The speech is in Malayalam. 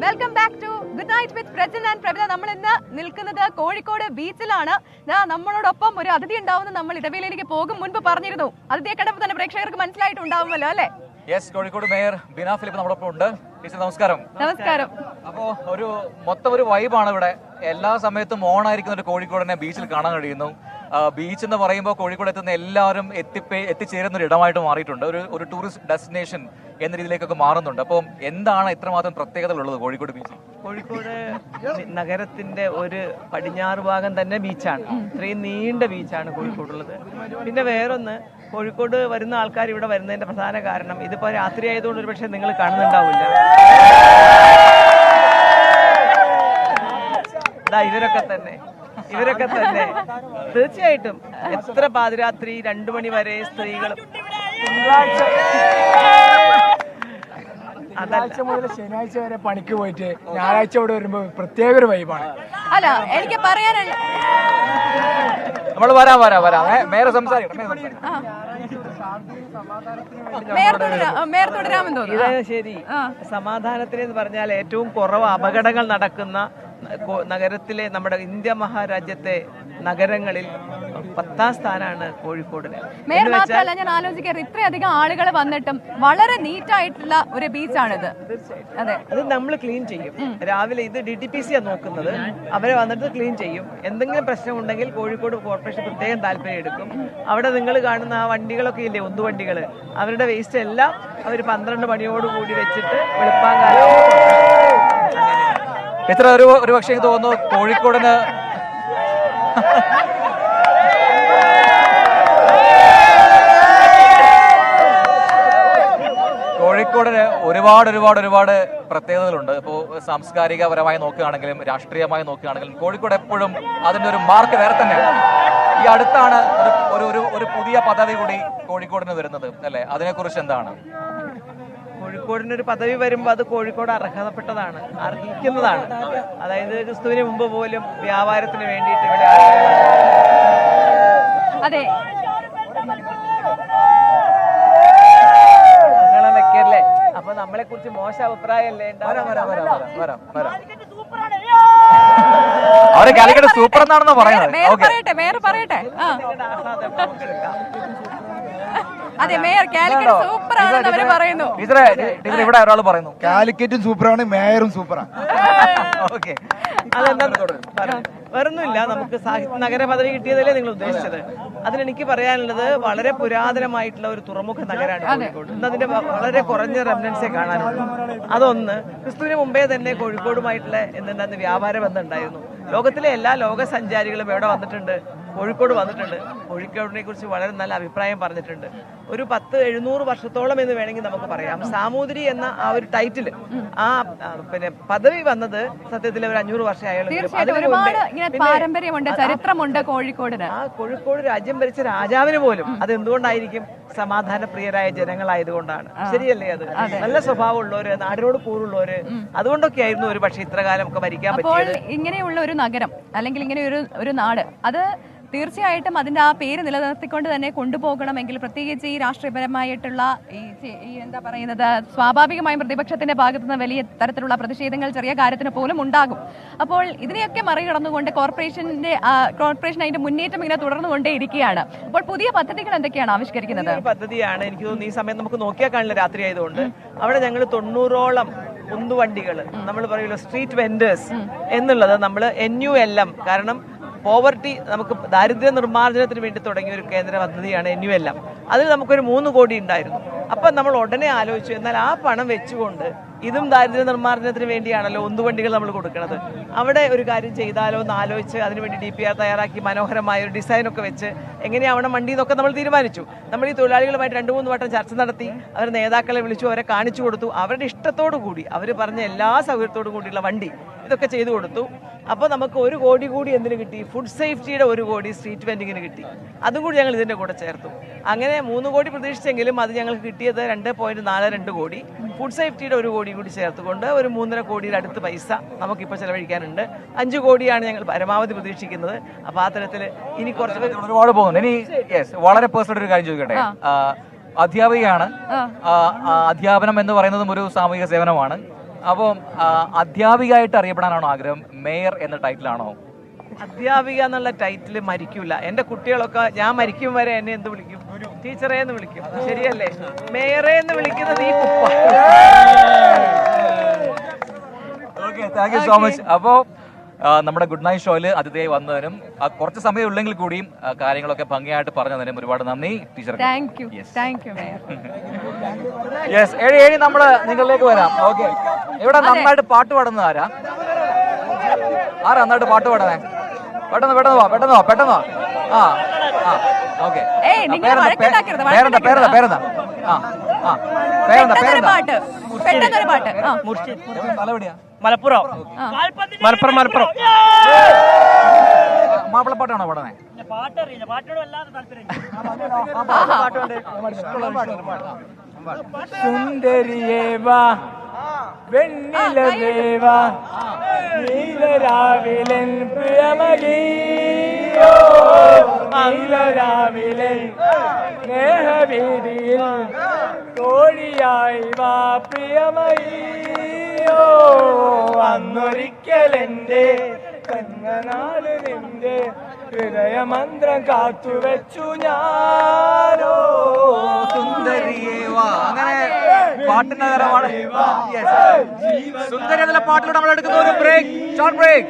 Welcome back to good night with Prajan and Pravitha. നമ്മൾ ഇന്ന് നിൽക്കുന്നത് കോഴിക്കോട് ബീച്ചിലാണ്. നമ്മളോടൊപ്പം ഒരു അതിഥി ഉണ്ടാവുന്ന നമ്മൾ ഇടവേളയിലേക്ക് പോകും മുൻപ് പറഞ്ഞിരുന്നു. അതിഥിയെ കണ്ടപ്പോൾ തന്നെ പ്രേക്ഷകർക്ക് മനസ്സിലായിട്ടുണ്ടാവുമല്ലോ അല്ലേ? Yes, Kozhikode mayor Beena Philip നമ്മളൊപ്പം ഉണ്ട്. ടീച്ചർ നമസ്കാരം. നമസ്കാരം. അപ്പോ മൊത്തം ഒരു വൈബാണ് ഇവിടെ. എല്ലാ സമയത്തും ഓണായിരിക്കുന്ന ഒരു കോഴിക്കോടിനെ ബീച്ചിൽ കാണാൻ കഴിയുന്നു. ബീച്ച് എന്ന് പറയുമ്പോൾ കോഴിക്കോട് എത്തുന്ന എല്ലാവരും എത്തിച്ചേരുന്ന ഒരു ഇടമായിട്ട് മാറിയിട്ടുണ്ട്. ഒരു ടൂറിസ്റ്റ് ഡെസ്റ്റിനേഷൻ എന്ന രീതിയിലേക്കൊക്കെ മാറുന്നുണ്ട്. അപ്പം എന്താണ് ഇത്രമാത്രം പ്രത്യേകതകൾ ഉള്ളത് കോഴിക്കോട് ബീച്ച്? കോഴിക്കോട് നഗരത്തിന്റെ ഒരു പടിഞ്ഞാറ് ഭാഗം തന്നെ ബീച്ചാണ്. ഇത്രയും നീണ്ട ബീച്ചാണ് കോഴിക്കോടുള്ളത്. പിന്നെ വേറൊന്ന്, കോഴിക്കോട് വരുന്ന ആൾക്കാർ ഇവിടെ വരുന്നതിന്റെ പ്രധാന കാരണം ഇതിപ്പോ രാത്രി ആയതുകൊണ്ട് ഒരു പക്ഷേ നിങ്ങൾ കാണുന്നുണ്ടാവില്ല, ഇവരൊക്കെ തന്നെ തീർച്ചയായിട്ടും എത്ര പാതിരാത്രി 2 മണി വരെ സ്ത്രീകളും തിങ്കളാഴ്ച മുതൽ ശനിയാഴ്ച വരെ പണിക്ക് പോയിട്ട് ഞായറാഴ്ച ഇവിടെ വരുമ്പോ പ്രത്യേക ഒരു വൈബാണ്. അല്ല, എനിക്ക് പറയാനുള്ള നമ്മൾ വരാം മേയർ സംസാരിക്കും. മേയർ തുടരാമെന്ന് തോന്നുന്നു. ഇതാണ് ശരി. സമാധാനത്തിന് എന്ന് പറഞ്ഞാൽ ഏറ്റവും കുറവ് അപകടങ്ങൾ നടക്കുന്ന നഗരത്തിലെ നമ്മുടെ ഇന്ത്യ മഹാരാജ്യത്തെ നഗരങ്ങളിൽ 10ാം സ്ഥാനമാണ് കോഴിക്കോടിന്. മേയർ മാത്രമല്ല, ഞാൻ ആലോചിക്കാറ് ഇത്രയധികം ആളുകൾ വന്നിട്ടും വളരെ നീറ്റ് ആയിട്ടുള്ള ഒരു ബീച്ചാണിത്. അതെ, അത് നമ്മൾ ക്ലീൻ ചെയ്യും. രാവിലെ ഇത് DTPC നോക്കുന്നത്, അവരെ വന്നിട്ട് ക്ലീൻ ചെയ്യും. എന്തെങ്കിലും പ്രശ്നമുണ്ടെങ്കിൽ കോഴിക്കോട് കോർപ്പറേഷൻ പ്രത്യേകം താല്പര്യം എടുക്കും. അവിടെ നിങ്ങൾ കാണുന്ന ആ വണ്ടികളൊക്കെ ഇല്ലേ, ഉന്തുവണ്ടികൾ, അവരുടെ വേസ്റ്റ് എല്ലാം അവർ 12 മണിയോടുകൂടി വെച്ചിട്ട് വെളുപ്പാങ്കാലം. ഇത്ര ഒരു പക്ഷേ തോന്നുന്നു കോഴിക്കോടിന് ഒരുപാട് പ്രത്യേകതകളുണ്ട്. ഇപ്പോൾ സാംസ്കാരികപരമായി നോക്കുകയാണെങ്കിലും രാഷ്ട്രീയമായി നോക്കുകയാണെങ്കിലും കോഴിക്കോട് എപ്പോഴും അതിന്റെ ഒരു മാർക്ക് വേറെ തന്നെയാണ്. ഈ അടുത്താണ് ഒരു പുതിയ പദവി കൂടി കോഴിക്കോടിന് വരുന്നത് അല്ലെ? അതിനെക്കുറിച്ച് എന്താണ്? കോഴിക്കോടിനൊരു പദവി വരുമ്പോൾ അത് കോഴിക്കോട് അർഹതപ്പെട്ടതാണ്, അർഹിക്കുന്നതാണ്. അതായത് ക്രിസ്തുവിന് മുമ്പ് പോലും വ്യാപാരത്തിന് വേണ്ടിയിട്ട് ഇവിടെ അതെ വെക്കല്ലേ. അപ്പൊ നമ്മളെ കുറിച്ച് മോശം അഭിപ്രായമല്ലേ? അവരെ കാലിക്കറ്റ് സൂപ്പർ എന്നാണെന്ന് പറയുന്നത്. മേയർ പറയട്ടെ. അതെ, മേയർ കാലിക്കറ്റ് സൂപ്പർ ആണെന്ന് അവര് പറയുന്നു. ഇവിടെ ഒരാൾ പറയുന്നു കാലിക്കറ്റും സൂപ്പറാണ്, മേയറും സൂപ്പറാണ്. ഓക്കെ, അതെന്താ വേറൊന്നുമില്ല. നമുക്ക് സാഹിത്യ നഗര പദവി കിട്ടിയതല്ലേ നിങ്ങൾ ഉദ്ദേശിച്ചത്? അതിനെനിക്ക് പറയാനുള്ളത് വളരെ പുരാതനമായിട്ടുള്ള ഒരു തുറമുഖ നഗരമാണ് കോഴിക്കോട്. ഇന്ന് അതിന്റെ വളരെ കുറഞ്ഞ റെമനൻസേ കാണാനുള്ളൂ. അതൊന്ന്, ക്രിസ്തുവിന് മുമ്പേ തന്നെ കോഴിക്കോടുമായിട്ടുള്ള എന്തുണ്ടായിരുന്നു വ്യാപാര ബന്ധം ഉണ്ടായിരുന്നു. ലോകത്തിലെ എല്ലാ ലോക സഞ്ചാരികളും എവിടെ വന്നിട്ടുണ്ട്? കോഴിക്കോട് വന്നിട്ടുണ്ട്. കോഴിക്കോടിനെ കുറിച്ച് വളരെ നല്ല അഭിപ്രായം പറഞ്ഞിട്ടുണ്ട്. ഒരു 1000-700 വർഷത്തോളം എന്ന് വേണമെങ്കിൽ നമുക്ക് പറയാം. സാമൂതിരി എന്ന ആ ഒരു ടൈറ്റിൽ, ആ പിന്നെ പദവി വന്നത് സത്യത്തിൽ ഒരു 500 വർഷം പാരമ്പര്യമുണ്ട്, ചരിത്രമുണ്ട് കോഴിക്കോടിന്. ആ കോഴിക്കോട് രാജ്യം ഭരിച്ച രാജാവിന് പോലും അത് എന്തുകൊണ്ടായിരിക്കും? സമാധാന പ്രിയരായ ജനങ്ങളായതുകൊണ്ടാണ്. ശരിയല്ലേ? അത് നല്ല സ്വഭാവമുള്ളവര്, നാടിനോട് കൂറുള്ളവര്, അതുകൊണ്ടൊക്കെ ആയിരുന്നു ഒരു പക്ഷേ ഇത്ര കാലം ഒക്കെ ഭരിക്കാൻ പറ്റിയത്. ഇങ്ങനെയുള്ള ഒരു നഗരം അല്ലെങ്കിൽ ഇങ്ങനെ ഒരു നാട്, അത് തീർച്ചയായിട്ടും അതിന്റെ ആ പേര് നിലനിർത്തിക്കൊണ്ട് തന്നെ കൊണ്ടുപോകണമെങ്കിൽ പ്രത്യേകിച്ച് ഈ രാഷ്ട്രീയപരമായിട്ടുള്ള ഈ എന്താ പറയുന്നത്, സ്വാഭാവികമായും പ്രതിപക്ഷത്തിന്റെ ഭാഗത്തു നിന്ന് വലിയ തരത്തിലുള്ള പ്രതിഷേധങ്ങൾ ചെറിയ കാര്യത്തിന് പോലും ഉണ്ടാകും. അപ്പോൾ ഇതിനെയൊക്കെ മറികടന്നുകൊണ്ട് കോർപ്പറേഷൻ അതിന്റെ മുന്നേറ്റം ഇങ്ങനെ തുടർന്നുകൊണ്ടേ ഇരിക്കുകയാണ്. അപ്പോൾ പുതിയ പദ്ധതികൾ എന്തൊക്കെയാണ് ആവിഷ്കരിക്കുന്നത്? പദ്ധതിയാണ് എനിക്ക് തോന്നുന്നു ഈ സമയം നമുക്ക് നോക്കിയാൽ കാണില്ല, രാത്രി ആയതുകൊണ്ട്. അവിടെ ഞങ്ങൾ 90ഓളം ഉന്തുവണ്ടികൾ, നമ്മൾ പറയുമല്ലോ സ്ട്രീറ്റ് വെൻഡേഴ്സ് എന്നുള്ളത്, നമ്മൾ NULM, കാരണം പോവർട്ടി, നമുക്ക് ദാരിദ്ര്യ നിർമ്മാർജ്ജനത്തിന് വേണ്ടി തുടങ്ങിയ ഒരു കേന്ദ്ര പദ്ധതിയാണ് NULM. അതിൽ നമുക്കൊരു 3 കോടി ഉണ്ടായിരുന്നു. അപ്പം നമ്മൾ ഉടനെ ആലോചിച്ചു, എന്നാൽ ആ പണം വെച്ചുകൊണ്ട് ഇതും ദാരിദ്ര്യ നിർമ്മാർജ്ജനത്തിന് വേണ്ടിയാണല്ലോ ഉന്തുവണ്ടികൾ നമ്മൾ കൊടുക്കുന്നത്, അവിടെ ഒരു കാര്യം ചെയ്താലോ എന്ന് ആലോചിച്ച് അതിനുവേണ്ടി DPR തയ്യാറാക്കി മനോഹരമായ ഒരു ഡിസൈനൊക്കെ വെച്ച് എങ്ങനെയാവണം വണ്ടി എന്നൊക്കെ നമ്മൾ തീരുമാനിച്ചു. നമ്മൾ ഈ തൊഴിലാളികളുമായിട്ട് 2-3 വട്ടം ചർച്ച നടത്തി, അവർ നേതാക്കളെ വിളിച്ചു, അവരെ കാണിച്ചു കൊടുത്തു. അവരുടെ ഇഷ്ടത്തോടു കൂടി, അവർ പറഞ്ഞ എല്ലാ സൗകര്യത്തോടു കൂടിയുള്ള വണ്ടി ഇതൊക്കെ ചെയ്തു കൊടുത്തു. അപ്പോൾ നമുക്ക് 1 കോടി കൂടി എന്തിനു കിട്ടി? ഫുഡ് സേഫ്റ്റിയുടെ 1 കോടി സ്ട്രീറ്റ് വെൻഡിങ്ങിന് കിട്ടി. അതും കൂടി ഞങ്ങൾ ഇതിൻ്റെ കൂടെ ചേർത്തു. അങ്ങനെ 3 കോടി പ്രതീക്ഷിച്ചെങ്കിലും അത് ഞങ്ങൾക്ക് കിട്ടിയത് 2.42 കോടി. ഫുഡ് സേഫ്റ്റിയുടെ 1 കോടി കൂടി ചേർത്തുകൊണ്ട് ഒരു 3.5 കോടിയുടെ അടുത്ത് പൈസ നമുക്കിപ്പോൾ ചെലവഴിക്കാനുണ്ട്. 5 കോടിയാണ് ഞങ്ങൾ പരമാവധി പ്രതീക്ഷിക്കുന്നത്. അപ്പോൾ ആ തരത്തിൽ ഇനി കുറച്ച് ഒരുപാട് പോകുന്നുണ്ട്. ഇനി വളരെ പേഴ്സണൽ ഒരു കാര്യം ചോദിക്കട്ടെ. അധ്യാപികയാണ്. അധ്യാപനം എന്ന് പറയുന്നതും ഒരു സാമൂഹിക സേവനമാണ്. അപ്പം അധ്യാപികയായിട്ട് അറിയപ്പെടാനാണോ ആഗ്രഹം, മേയർ എന്ന ടൈറ്റിലാണോ? അധ്യാപിക എന്നുള്ള ടൈറ്റിൽ മരിക്കൂല. എന്റെ കുട്ടികളൊക്കെ ഞാൻ മരിക്കും വരെ എന്നെ എന്ത് വിളിക്കും? ടീച്ചറെ എന്ന് വിളിക്കും. ശരിയല്ലേ? മേയറെ എന്ന് വിളിക്കുന്നത് ഈ കുപ്പ. Okay, thank you so much. അപ്പോൾ നമ്മുടെ ഗുഡ് നൈറ്റ് ഷോയിൽ അതിഥിയായി വന്നതിനും കുറച്ച് സമയം ഉള്ളെങ്കിൽ കൂടിയും കാര്യങ്ങളൊക്കെ ഭംഗിയായിട്ട് പറഞ്ഞതിനും ഒരുപാട് നന്ദി teacher. Thank you mayor. Yes, ഏഴി നമ്മള് നിങ്ങളിലേക്ക് വരാം. ഓക്കെ, ഇവിടെ നന്നായിട്ട് പാട്ട് പാടുന്നത് ആരാ നന്നായിട്ട് പാട്ട് പാടുന്നേ? പെട്ടെന്ന് വാ. ആ ഓക്കെ, പേരെന്താ? തലവിടിയാ? മലപ്പുറം. മാപ്പിളപ്പാട്ടാണോ പാടുന്നേ? സുന്ദരിയേവാ വെണ്ണിലവേവാ നീലരാവിലൻ പ്രിയമകീയോ നീലരാവിലൻ സ്നേഹവീതിയിൽ കോഴിയായി വാ പ്രിയമകീയോ അന്നൊരിക്കലെന്റെ കണ്ണനാട് നിന്റെ ഹൃദയമന്ത്രം കാത്തുവെച്ചു ഞാനോ സുന്ദരിയേവാ. അങ്ങനെ പാട്ടിന്റെ തരമാണ്. സുന്ദരി എന്നുള്ള പാട്ടിലൂടെ നമ്മൾ എടുക്കുന്ന ഒരു ബ്രേക്ക്, ഷോർട്ട് ബ്രേക്ക്.